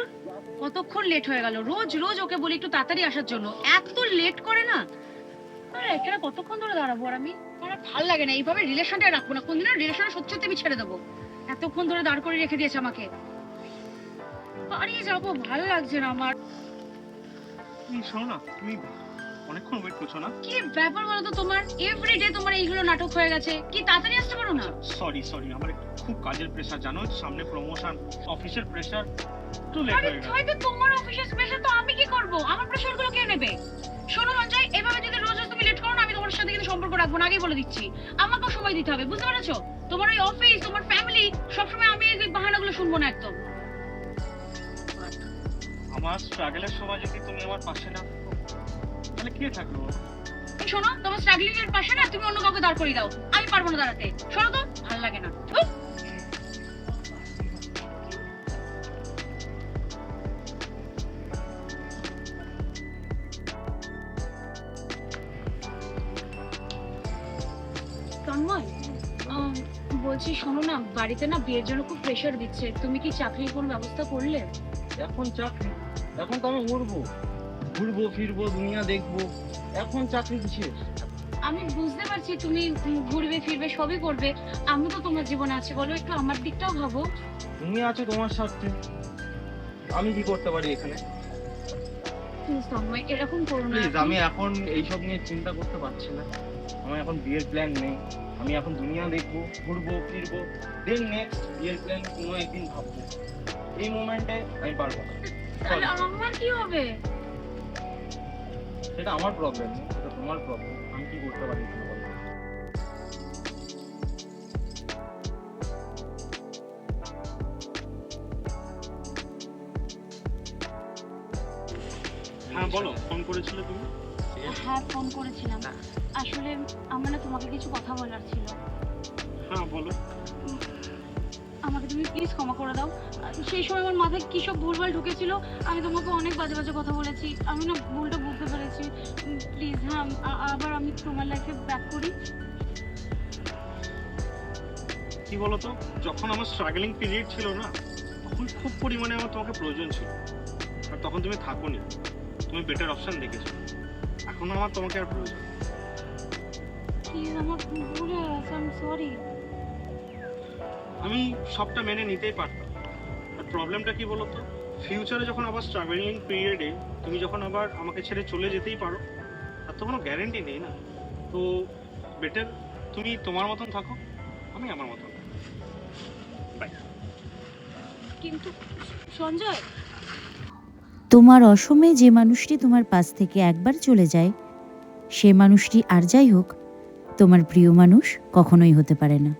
ধুর, কতক্ষণ লেট হয়ে গেল। রোজ রোজ ওকে বলি একটু তাড়াতাড়ি আসার জন্য, এত লেট করে না। আর এখানে কতক্ষণ ধরে দাঁড়াবো আর আমি? আমার ভাল লাগে না, এইভাবে রিলেশনটা রাখবো না। কোনদিন রিলেশনে সত্যি সত্যি আমি ছেড়ে দেবো। এতক্ষণ ধরে দাঁড় করে রেখে দিয়েছে আমাকে। বাড়িয়ে যাবো, ভালো লাগছে না আমার। শোনো না, তুমি অনেকক্ষণ ওয়েট করছো না? কি ব্যাপার বলো তো তোমার? এভরিডে তোমার এইগুলো নাটক হয়ে গেছে, কি তাড়াতাড়ি আসতে পারো না? সরি আমার খুব কাজের প্রেসার, জানো, সামনে প্রমোশন, অফিসের প্রেসার, একটু লেট হয়ে গেল। হয়তো তোমার অফিসের প্রেসার, তো আমি কি করব? আমার প্রেসার গুলো কে নেবে? শোনো রঞ্জয়, এভাবে যদি রোজ রোজ তুমি লেট করো না, আমি তোমার সাথে কিন্তু সম্পর্ক রাখবো না, আগেই বলে দিচ্ছি। আমাকেও সময় দিতে হবে, বুঝতে পেরেছো? তোমার ওই অফিস, তোমার ফ্যামিলি, সবসময় আমি এই বাহানাগুলো শুনবো না একদম। আমার স্ট্রাগলের সময় যদি তুমি আমার পাশে না থাকো, তাহলে কে থাকলো? এই শোনো, তোমার স্ট্রাগলিং এর পাশে না তুমি অন্য কাউকে দাঁড় করিয়ে দাও, আমি পারবো না দাঁড়াতে। শোনো তো, ভালো লাগে না। উফ! তন্ময়, বলছি শোনো না, বাড়িতে না বিয়ের জন্য খুব প্রেশার দিচ্ছে। তুমি কি চাকরির কোনো ব্যবস্থা করলে? এখন চাকরি? এখন তো আমি ঘুরবো ফিরবো, দুনিয়া দেখবো। এখন চাকরি কিসের? আমি বুঝতে পারছি তুমি ঘুরবে ফিরবে সবই করবে, আমি তো তোমার জীবনে আছে, বলো একটু আমার দিকটাও ভাবো। তুমি আছো তোমার সাথে, আমি কি করতে পারি এখানে? প্লিজ তন্ময়, এরকম করো না। প্লিজ, আমি এখন এইসব নিয়ে চিন্তা করতে পারছি না। আমার এখন বিয়ের প্ল্যান নেই। আমি এখন দুনিয়া দেখবো, ঘুরবো ফিরবো, দেন নেক্সট বিয়ের প্ল্যান কোনো একদিন ভাববো। এই মোমেন্টে আমি পারবো না। তাহলে আমার কি হবে? সেটা আমার প্রবলেম, সেটা তোমার প্রবলেম। আমি কি করতে পারি এখানে বলো? হ্যাঁ বলো, ফোন করেছিলে তুমি? হ্যাঁ, ফোন করেছিলাম। আসলে আমার না তোমাকে কিছু কথা বলার ছিল। হ্যাঁ বলো। আমাকে তুমি প্লিজ ক্ষমা করে দাও। সেই সময় আমার মাথায় কি সব ভুলভাল ঢুকেছিল, আমি তোমাকে অনেক বাজে বাজে কথা বলেছি। আমি না ভুলটা বুঝতে পেরেছি। প্লিজ, হ্যাঁ, আবার আমি তোমার লাইফে ব্যাক করি। কি বলতো, যখন আমার স্ট্রাগলিং পিরিয়ড ছিল না, তখন খুব পরিমাণে আমার তোমাকে প্রয়োজন ছিল, আর তখন তুমি থাকোনি, তুমি বেটার অপশন দেখেছো। এখন আমার তোমাকে আর প্রয়োজন। প্লিজ, আমার ভুল হয়ে গেছে, আমি সরি। আমি সবটা মেনে নিতেই পারতাম, আর প্রবলেমটা কি বলতো, ফিউচারে যখন আবার স্ট্রাগলিং পিরিয়ডে তুমি যখন আবার আমাকে ছেড়ে চলে যেতেই পারো, আর তো কোনো গ্যারেন্টি নেই না। তো বেটার তুমি তোমার মতন থাকো, আমি আমার মতন। বাই। কিন্তু সঞ্জয়, তোমার অসময়ে যে মানুষটি তোমার পাশ থেকে একবার চলে যায়, সে মানুষটি আর যাই হোক, তোমার প্রিয় মানুষ কখনোই হতে পারে না।